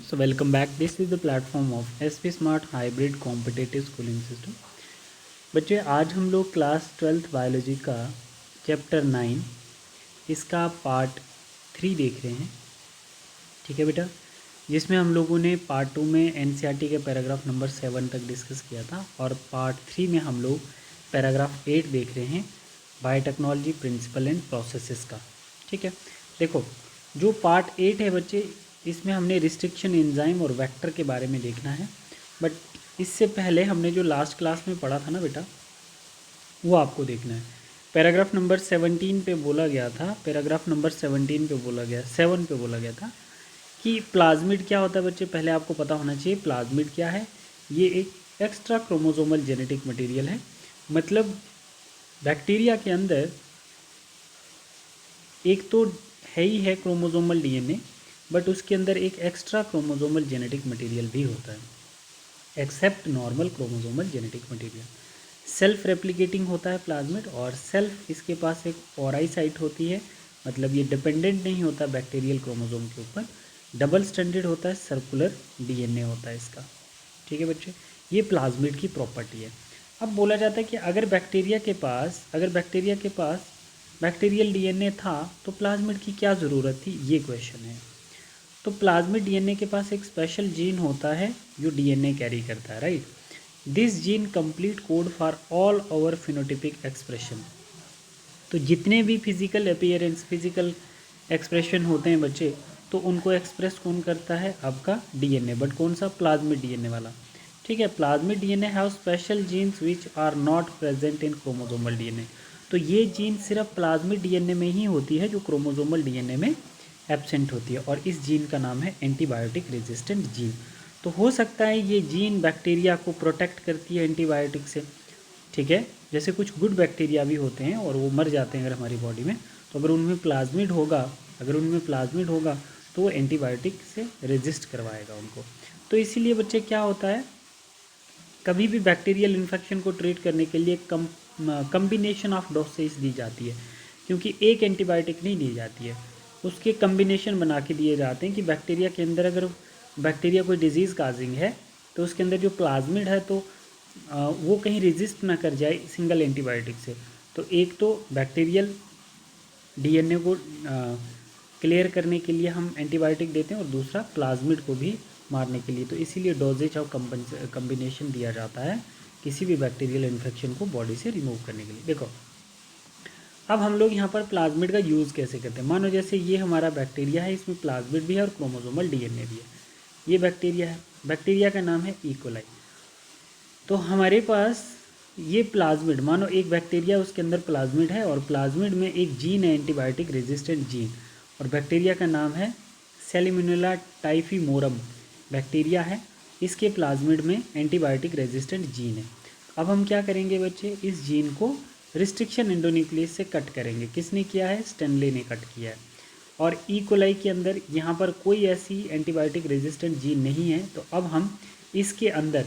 So welcome back. This is the platform of SP Smart Hybrid Competitive Schooling System. बच्चे आज हम लोग class 12th biology का chapter 9 इसका पार्ट 3 देख रहे हैं। ठीक है बेटा, जिसमें हम लोगों ने पार्ट 2 में एनसीईआरटी के पैराग्राफ नंबर 7 तक डिस्कस किया था और पार्ट 3 में हम लोग पैराग्राफ 8 देख रहे हैं, बायोटेक्नोलॉजी प्रिंसिपल एंड प्रोसेसेस का। ठीक है, देखो जो पार्ट 8 है बच्चे, इसमें हमने रिस्ट्रिक्शन एंजाइम और वेक्टर के बारे में देखना है। बट इससे पहले हमने जो लास्ट क्लास में पढ़ा था ना बेटा, वो आपको देखना है। पैराग्राफ नंबर 17 पे बोला गया था, पैराग्राफ नंबर 17 पे बोला गया 7 पे बोला गया था कि प्लाज्मिड क्या होता है बच्चे। पहले आपको पता होना चाहिए प्लाज्मिड क्या है। ये एक एक्स्ट्रा क्रोमोसोमल जेनेटिक मटेरियल है। मतलब बैक्टीरिया के अंदर एक तो है ही है क्रोमोसोमल डीएनए, बट उसके अंदर एक एक्स्ट्रा क्रोमोसोमल जेनेटिक मटेरियल भी होता है, except normal chromosomal genetic material. Self replicating होता है प्लाज्मिड, और सेल्फ इसके पास एक ओराई साइट होती है। मतलब ये डिपेंडेंट नहीं होता बैक्टीरियल क्रोमोसोम के ऊपर। डबल स्टैंडर्ड होता है, सर्कुलर डीएनए होता है इसका। ठीक है बच्चे, ये प्लाज्मिड की प्रॉपर्टी है। अब बोला जाता है कि अगर बैक्टीरिया के पास बैक्टीरियल डीएनए था तो प्लाज्मिड की क्या ज़रूरत थी, ये क्वेश्चन है। तो प्लाज्मिड डीएनए के पास एक स्पेशल जीन होता है जो डीएनए कैरी करता है, right. This gene complete code for all our phenotypic expression. तो जितने भी फिजिकल अपीयरेंस, फिजिकल एक्सप्रेशन होते हैं बच्चे, तो उनको एक्सप्रेस कौन करता है, आपका डीएनए। बट कौन सा, प्लाज्मिड डीएनए वाला। ठीक है, plasmid DNA have special genes which are not present in chromosomal DNA. तो ये जीन सिर्फ प्लाज्मिड डीएनए में ही होती है जो क्रोमोसोमल डीएनए में एब्सेंट होती है, और इस जीन का नाम है एंटीबायोटिक रेजिस्टेंट जीन। तो हो सकता है ये जीन बैक्टीरिया को प्रोटेक्ट करती है एंटीबायोटिक से। ठीक है, जैसे कुछ गुड बैक्टीरिया भी होते हैं और वो मर जाते हैं अगर हमारी बॉडी में, तो अगर उनमें प्लाज्मिड होगा तो वो एंटीबायोटिक से रेजिस्ट करवाएगा उनको। तो इसीलिए बच्चे क्या होता है, कभी भी बैक्टीरियल इन्फेक्शन को ट्रीट करने के लिए कम्बिनेशन ऑफ डोसेज दी जाती है, क्योंकि एक एंटीबायोटिक नहीं दी जाती है, उसके कम्बिनेशन बना के दिए जाते हैं कि बैक्टीरिया के अंदर अगर बैक्टीरिया कोई डिजीज़ काजिंग है तो उसके अंदर जो प्लाज्मिड है तो वो कहीं रेजिस्ट ना कर जाए सिंगल एंटीबायोटिक से। तो एक तो बैक्टीरियल डीएनए को क्लियर करने के लिए हम एंटीबायोटिक देते हैं, और दूसरा प्लाज्मिड को भी मारने के लिए। तो इसीलिए डोजेज ऑफ कम्बिनेशन दिया जाता है किसी भी बैक्टीरियल इन्फेक्शन को बॉडी से रिमूव करने के लिए। देखो अब हम लोग यहाँ पर प्लाज्मिड का यूज़ कैसे करते हैं। मानो जैसे ये हमारा बैक्टीरिया है, इसमें प्लाज्मिड भी है और क्रोमोसोमल डीएनए भी है। ये बैक्टीरिया है, बैक्टीरिया का नाम है इकोलाई। तो हमारे पास ये प्लाज्मिड, मानो एक बैक्टीरिया, उसके अंदर प्लाज्मिड है, और प्लाज्मिड में एक जीन है एंटीबायोटिक रेजिस्टेंट जीन, और बैक्टीरिया का नाम है सैल्मोनेला टाइफीमोरम बैक्टीरिया है। इसके प्लाज्मिड में एंटीबायोटिक रेजिस्टेंट जीन है। अब हम क्या करेंगे बच्चे, इस जीन को रिस्ट्रिक्शन एंडोन्यूक्लियस से कट करेंगे। किसने किया है, स्टेनले ने कट किया है। और ई कोलाई के अंदर यहाँ पर कोई ऐसी एंटीबायोटिक रेजिस्टेंट जीन नहीं है। तो अब हम इसके अंदर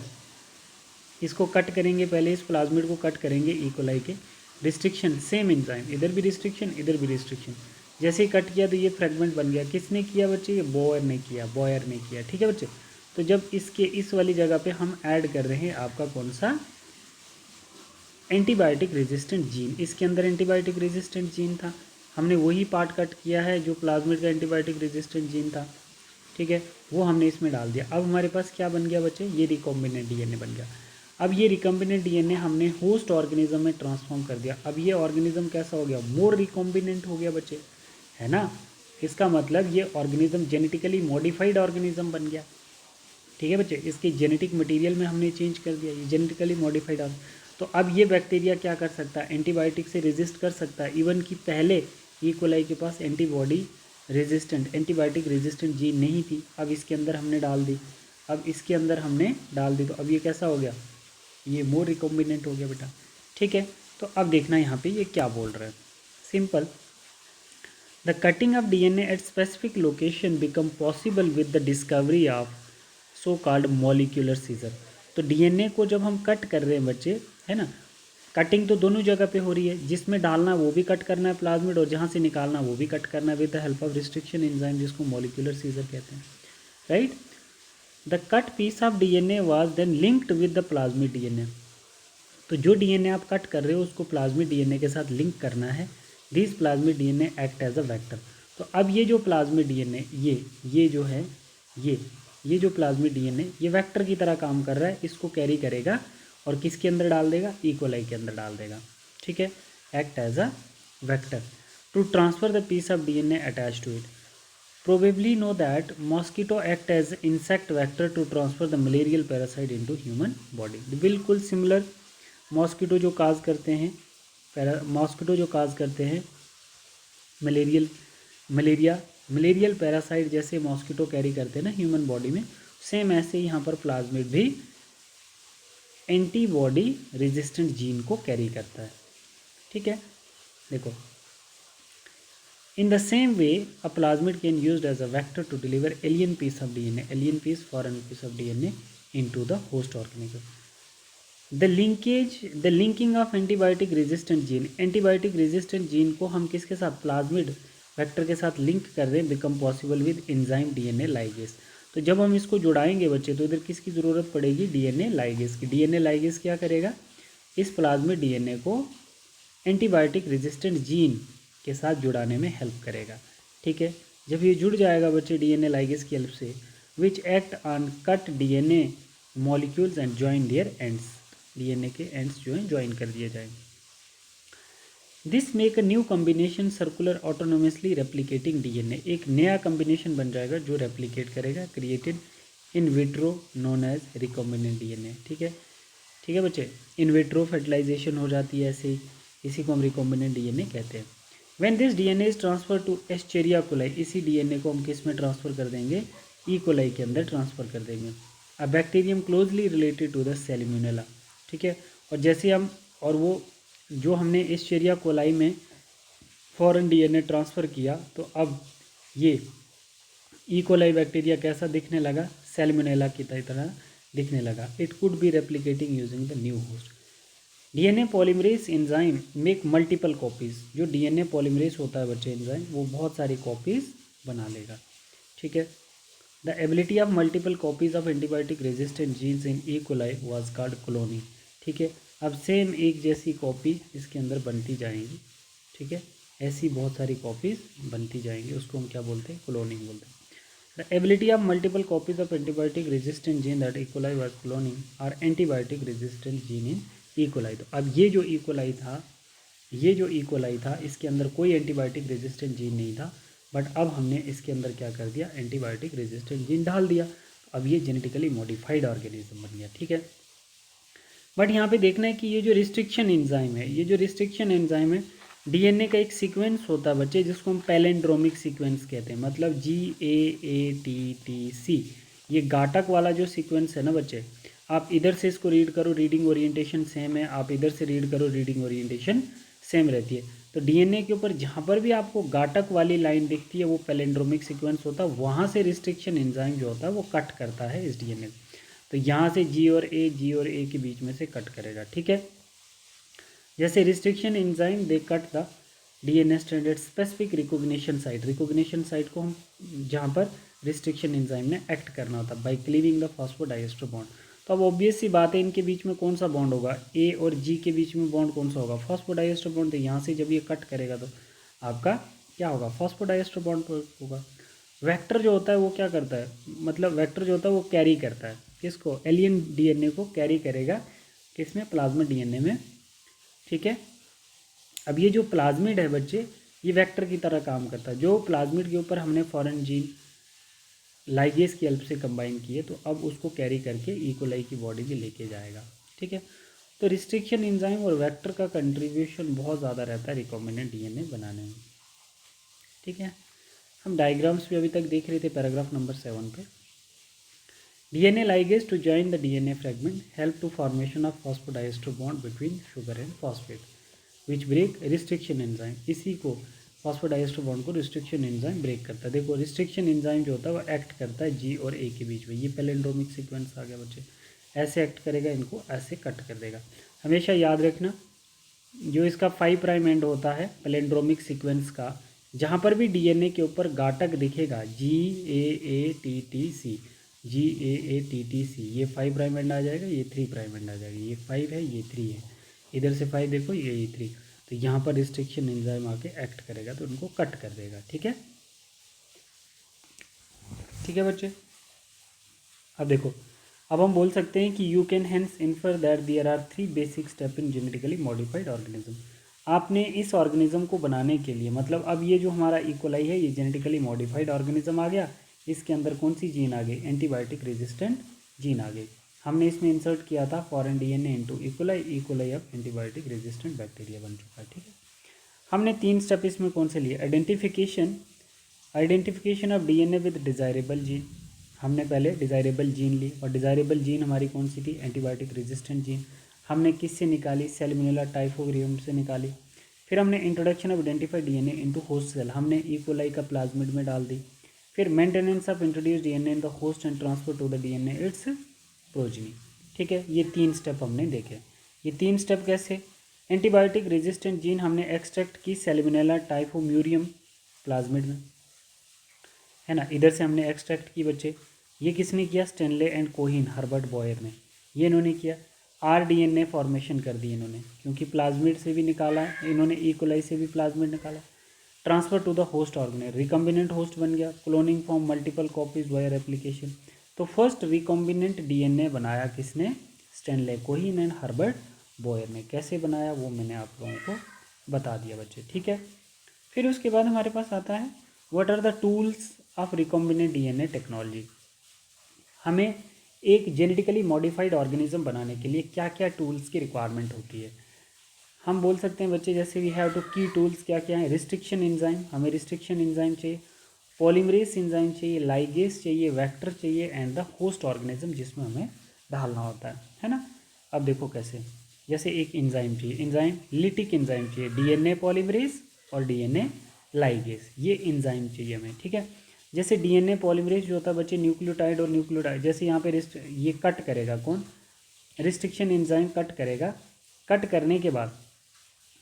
इसको कट करेंगे, पहले इस प्लाज्मिड को कट करेंगे ई कोलाई के। रिस्ट्रिक्शन, सेम एंजाइम, इधर भी रिस्ट्रिक्शन इधर भी रिस्ट्रिक्शन। जैसे ही कट किया तो ये फ्रेगमेंट बन गया। किसने किया बच्चे, ये बॉयर ने किया। ठीक है बच्चे, तो जब इसके इस वाली जगह पे हम ऐड कर रहे हैं आपका कौन सा, एंटीबायोटिक रेजिस्टेंट जीन। इसके अंदर एंटीबायोटिक रेजिस्टेंट जीन था, हमने वही पार्ट कट किया है जो प्लाज्मिड का एंटीबायोटिक रेजिस्टेंट जीन था। ठीक है, वो हमने इसमें डाल दिया। अब हमारे पास क्या बन गया बच्चे, ये रिकॉम्बिनेंट डीएनए बन गया। अब ये रिकॉम्बिनेंट डीएनए हमने होस्ट ऑर्गेनिज्म में ट्रांसफॉर्म कर दिया। अब ये ऑर्गेनिज्म कैसा हो गया, मोर रिकॉम्बिनेंट हो गया बच्चे, है ना। इसका मतलब ये ऑर्गेनिज्म जेनेटिकली मॉडिफाइड ऑर्गेनिज्म बन गया। ठीक है बच्चे, इसके जेनेटिक मटेरियल में हमने चेंज कर दिया, ये जेनेटिकली मॉडिफाइड। तो अब ये बैक्टीरिया क्या कर सकता है, एंटीबायोटिक से रेजिस्ट कर सकता है। इवन कि पहले ई कोलाई के पास antibody resistant, antibiotic resistant gene नहीं थी, अब इसके अंदर हमने डाल दी। तो अब ये कैसा हो गया, ये मोर रिकॉम्बिनेंट हो गया बेटा। ठीक है, तो अब देखना यहाँ पे ये क्या बोल रहा है। Simple, the cutting of DNA at specific location become possible with the discovery of so called molecular scissor. तो डीएनए को जब हम कट कर रहे हैं बच्चे, है ना, कटिंग तो दोनों जगह पे हो रही है, जिसमें डालना वो भी कट करना है प्लाज्मिड, और जहाँ से निकालना वो भी कट करना है with the help of restriction enzyme, जिसको मॉलिक्यूलर सीजर कहते हैं, right. The cut piece of DNA was then linked with the plasmid DNA. तो जो डीएनए आप कट कर रहे हो उसको प्लाज्मिड डीएनए के साथ लिंक करना है। This plasmid DNA act as a vector. तो अब ये जो प्लाज्मिड डीएनए ये जो है ये जो प्लाज्मिड डीएनए ये वेक्टर की तरह काम कर रहा है, इसको कैरी करेगा और किसके अंदर डाल देगा, इकोलाई के अंदर डाल देगा। ठीक है, act as a vector to transfer the piece of DNA attach to it. Probably know that mosquito act as insect vector to transfer the malarial parasite into human body। बिल्कुल सिमिलर मॉस्किटो जो काज करते हैं malarial parasite जैसे mosquito carry करते हैं ना human body में, same ऐसे ही यहाँ पर प्लाज्मिड भी एंटीबॉडी रेजिस्टेंट जीन को कैरी करता है। ठीक है, देखो in the same way a plasmid can used as a vector to deliver alien piece of DNA, foreign piece of DNA into the host organism। the linking of antibiotic resistant gene को हम किसके साथ, plasmid vector के साथ link कर रहे हैं, become possible with enzyme DNA ligase. तो जब हम इसको जुड़ाएंगे बच्चे तो इधर किसकी ज़रूरत पड़ेगी, डीएनए लाइगेज की। डीएनए लाइगेज क्या करेगा, इस प्लाज्मिड डीएनए को एंटीबायोटिक रेजिस्टेंट जीन के साथ जुड़ाने में हेल्प करेगा। ठीक है, जब ये जुड़ जाएगा बच्चे डीएनए लाइगेज की हेल्प से, which act on cut DNA molecules and join their ends, DNA के एंड्स जो हैं ज्वाइन कर दिए जाएंगे। This make a new combination circular autonomously replicating DNA, एक नया कॉम्बिनेशन बन जाएगा जो रेप्लिकेट करेगा, created in vitro known as recombinant DNA. ठीक है बच्चे, इन विट्रो फर्टिलाइजेशन हो जाती है ऐसे ही, इसी को हम रिकॉम्बिनेंट डीएनए कहते हैं। When this DNA is transferred to Escherichia coli, इसी डीएनए को हम किस में ट्रांसफ़र कर देंगे, ई कोलाई के अंदर ट्रांसफ़र कर देंगे। A bacterium closely related to the salmonella. ठीक है, और जैसे हम और वो जो हमने एस्चेरिया कोलाई में फॉरेन डीएनए ट्रांसफ़र किया, तो अब ये ई कोलाई बैक्टीरिया कैसा दिखने लगा, सैल्मोनेला की तरह दिखने लगा। It could be replicating using the new host. DNA polymerase enzyme make multiple copies, जो डीएनए पॉलीमरेज होता है बच्चे एंजाइम, वो बहुत सारी कॉपीज़ बना लेगा। ठीक है, the ability of multiple copies of antibiotic resistant genes in E coli was called cloning. ठीक है, अब सेम एक जैसी कॉपी इसके अंदर बनती जाएंगी। ठीक है, ऐसी बहुत सारी कॉपीज़ बनती जाएंगी, उसको हम क्या बोलते हैं, क्लोनिंग बोलते हैं। The ability of multiple copies of antibiotic resistant gene that E coli was cloning are antibiotic resistant gene in E coli. तो अब ये जो ई कोलाई था इसके अंदर कोई एंटीबायोटिक रेजिस्टेंट जीन नहीं था, बट अब हमने इसके अंदर क्या कर दिया, एंटीबायोटिक रेजिस्टेंट जीन डाल दिया। अब ये जेनेटिकली मॉडिफाइड ऑर्गेनिज्म बन गया। ठीक है, बट यहाँ पे देखना है कि ये जो रिस्ट्रिक्शन एंजाइम है, डीएनए का एक सीक्वेंस होता है बच्चे जिसको हम पैलेंड्रोमिक सीक्वेंस कहते हैं, मतलब GAATTC। ये गाटक वाला जो सीक्वेंस है ना बच्चे, आप इधर से इसको रीड करो, रीडिंग ओरिएंटेशन सेम है, आप इधर से रीड करो, रीडिंग ओरिएंटेशन सेम रहती है। तो डीएनए के ऊपर जहाँ पर भी आपको गाटक वाली लाइन दिखती है वो पैलेंड्रोमिक सीक्वेंस होता है, वहाँ से रिस्ट्रिक्शन एंजाइम जो होता है वो कट करता है इस डीएनए। तो यहाँ से जी और ए के बीच में से कट करेगा। ठीक है, जैसे restriction enzyme they cut the DNA strand at specific recognition site को हम जहाँ पर रिस्ट्रिक्शन एंजाइम ने एक्ट करना होता है by cleaving the phosphodiester bond. तो अब ऑब्वियस सी बात है, इनके बीच में कौन सा बॉन्ड होगा, ए और जी के बीच में बॉन्ड कौन सा होगा, फॉस्फोडाइएस्टर बॉन्ड। तो यहाँ से जब ये कट करेगा तो आपका क्या होगा, फॉस्फोडाइएस्टर बॉन्ड होगा। वेक्टर जो होता है वो क्या करता है, मतलब वेक्टर जो होता है वो कैरी करता है किसको, एलियन डीएनए को कैरी करेगा किसमें, प्लाज्मिड डीएनए में। ठीक है, अब ये जो प्लाज्मिड है बच्चे ये वेक्टर की तरह काम करता है। जो प्लाज्मिड के ऊपर हमने फॉरेन जीन लाइगेज की हेल्प से कंबाइन किए, तो अब उसको कैरी करके ई कोलाई की बॉडी भी लेके जाएगा। ठीक है, तो रिस्ट्रिक्शन एंजाइम और वेक्टर का कंट्रीब्यूशन बहुत ज़्यादा रहता है रिकॉम्बिनेंट डीएनए बनाने में। ठीक है, हम डायग्राम्स भी अभी तक देख रहे थे पैराग्राफ नंबर 7 पे। DNA ligase to join the DNA fragment help to formation of phosphodiester bond between sugar and phosphate which break restriction enzyme. इसी को फॉस्फोडाइएस्टर बॉन्ड को रिस्ट्रिक्शन एंजाइम ब्रेक करता है। देखो रिस्ट्रिक्शन एंजाइम जो होता है वो एक्ट करता है जी और ए के बीच में। ये पैलेंड्रोमिक सीक्वेंस आ गया बच्चे, ऐसे एक्ट करेगा, इनको ऐसे कट कर देगा। हमेशा याद रखना जो इसका 5 प्राइम एंड होता है पैलेंड्रोमिक सीक्वेंस का, जहाँ पर भी डीएनए के ऊपर गाटक दिखेगा GAATTC, GAATTC, ये 5 प्राइम एंड आ जाएगा, ये 3 प्राइम एंड आ जाएगा, ये 5 है ये 3 है, इधर से 5 देखो ये 3, तो यहाँ पर रिस्ट्रिक्शन एंजाइम आके एक्ट करेगा तो उनको कट कर देगा। ठीक है, ठीक है बच्चे। अब देखो, अब हम बोल सकते हैं कि you can hence infer that there are 3 basic step in genetically modified organism. आपने इस ऑर्गेनिज्म को बनाने के लिए, मतलब अब ये जो हमारा इकोलाई है ये जेनेटिकली मॉडिफाइड ऑर्गेनिज्म आ गया, इसके अंदर कौन सी जीन आ गई, एंटीबायोटिक रेजिस्टेंट जीन आ गई। हमने इसमें इंसर्ट किया था foreign DNA into E coli, E coli अब एंटीबायोटिक रेजिस्टेंट बैक्टीरिया बन चुका है। ठीक है, हमने 3 स्टेप इसमें कौन से लिए, identification, identification of DNA with desirable gene. हमने पहले डिज़ायरेबल जीन ली, और डिज़ायरेबल जीन हमारी कौन सी थी, एंटीबायोटिक रेजिस्टेंट जीन। हमने किससे निकाली, सेल्मोनेला टाइफोग्रियम से निकाली। फिर हमने introduction of identified DNA into host cell, हमने इकोलाई का प्लाज्मिड में डाल दी। फिर maintenance of introduce DNA in the host and transfer to the DNA its progeny. ठीक है, ये 3 स्टेप हमने देखे। ये 3 स्टेप कैसे, एंटीबायोटिक रेजिस्टेंट जीन हमने एक्सट्रैक्ट की सेल्मोनेला टाइफोम्यूरियम प्लाज्मिड में, है ना, इधर से हमने एक्सट्रैक्ट की बच्चे। ये किसने किया, Stanley and Cohen, Herbert Boyer ने, ये इन्होंने किया। RDNA फॉर्मेशन कर दी इन्होंने, क्योंकि प्लाज्मिड से भी निकाला है इन्होंने, इकोलाई से भी प्लाज्मिड निकाला। Transfer to the host organelle, recombinant host बन गया, cloning form multiple copies via application. तो फर्स्ट रिकम्बिनेंट डीएनए बनाया किसने, Stanley Cohen and Herbert Boyer ने। कैसे बनाया वो मैंने आप लोगों को बता दिया बच्चे। ठीक है, फिर उसके बाद हमारे पास आता है what are the tools of recombinant DNA technology. हमें एक जेनेटिकली मॉडिफाइड ऑर्गेनिज्म बनाने के लिए क्या क्या टूल्स की रिक्वायरमेंट होती है। हम बोल सकते हैं बच्चे, जैसे वी हैव टू की टूल्स क्या क्या है, रिस्ट्रिक्शन एंजाइम, हमें रिस्ट्रिक्शन एंजाइम चाहिए, पॉलीमरेज एंजाइम चाहिए, लाइगेस चाहिए, वेक्टर चाहिए, एंड द होस्ट ऑर्गेनिज्म जिसमें हमें डालना होता है ना। अब देखो कैसे, जैसे एक एंजाइम चाहिए, एंजाइम लिटिक एंजाइम चाहिए, डीएनए पॉलीमरेज और डीएनए लाइगेस, ये एंजाइम चाहिए हमें। ठीक है, जैसे डीएनए पॉलीमरेज जो होता है बच्चे, न्यूक्लियोटाइड और न्यूक्लियोटाइड, जैसे यहाँ पे ये कट करेगा कौन, रिस्ट्रिक्शन एंजाइम कट करेगा, कट करने के बाद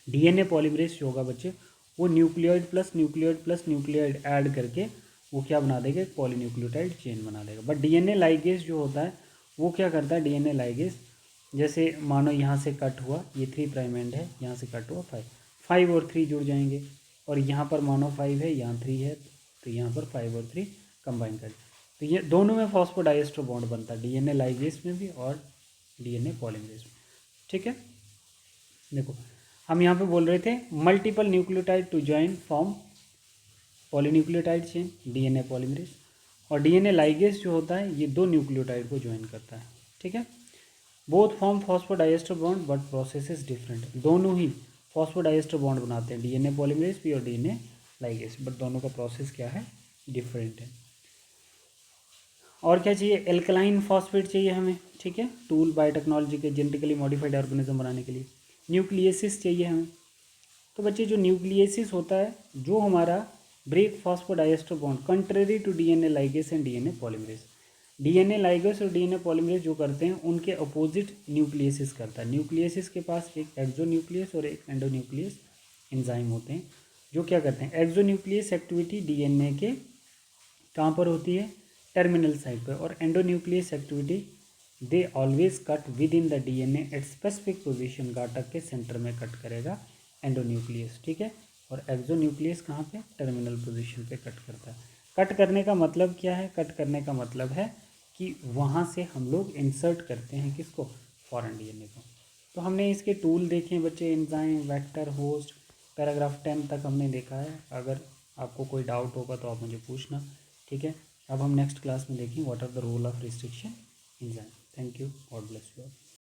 डीएनए पॉलीमरेज जो होगा बच्चे, वो nucleoid plus nucleoid plus nucleoid add करके वो क्या बना देगा, एक पॉलीन्यूक्लियोटाइड चेन बना देगा। बट डीएनए लाइगेज जो होता है वो क्या करता है, डीएनए लाइगेज, जैसे मानो यहाँ से कट हुआ, ये 3 प्राइम एंड है, यहाँ से कट हुआ 5, 5 और 3 जुड़ जाएंगे, और यहाँ पर मानो 5 है, यहाँ 3 है, तो यहाँ पर 5 और 3 कंबाइन कर, तो ये दोनों में फॉस्फोडाइएस्टर बॉन्ड बनता है, डीएनए लाइगेज में भी और डीएनए पॉलीमरेज में। ठीक है, देखो हम यहाँ पे बोल रहे थे multiple nucleotide to join form polynucleotide chain, DNA polymerase, और डीएनए लाइगेज जो होता है ये 2 न्यूक्लियोटाइड को ज्वाइन करता है। ठीक है, both form phosphodiester bond but process is different, दोनों ही फॉस्फोडाइएस्टर बॉन्ड बनाते हैं, डीएनए पॉलीमरेज भी और डीएनए लाइगेज, बट दोनों का प्रोसेस क्या है, डिफरेंट है। और क्या चाहिए, एल्कलाइन फॉस्फेट चाहिए हमें। ठीक है, टूल बायोटेक्नोलॉजी के जेनेटिकली मॉडिफाइड ऑर्गेनिज्म बनाने के लिए न्यूक्लियसिस चाहिए हमें। तो बच्चे जो न्यूक्लियसिस होता है, जो हमारा break phosphodiester bond contrary to DNA ligase and DNA polymerase, DNA ligase और डीएनए पॉलीमरेज जो करते हैं उनके अपोजिट न्यूक्लियसिस करता है। न्यूक्लियसिस के पास एक एक्सोन्यूक्लियस और एक एंडोन्यूक्लियस एंजाइम होते हैं जो क्या करते हैं, एक्सोन्यूक्लियस एक्टिविटी डीएनए के कहाँ पर होती है, टर्मिनल साइड पर, और endonuclease activity they always cut within the DNA at specific position, गाटक के सेंटर में कट करेगा एंडोन्यूक्लियस। ठीक है, और एक्सोन्यूक्लियस कहाँ पे, टर्मिनल पोजीशन पे कट करता है। कट करने का मतलब क्या है, कट करने का मतलब है कि वहाँ से हम लोग इंसर्ट करते हैं किसको, फॉरेन डीएनए को। तो हमने इसके टूल देखे हैं बच्चे, एंजाइम, वेक्टर, होस्ट, पैराग्राफ 10 तक हमने देखा है। अगर आपको कोई डाउट होगा तो आप मुझे पूछना। ठीक है, अब हम नेक्स्ट क्लास में देखें what are the role of restriction enzyme. Thank you, God bless you all.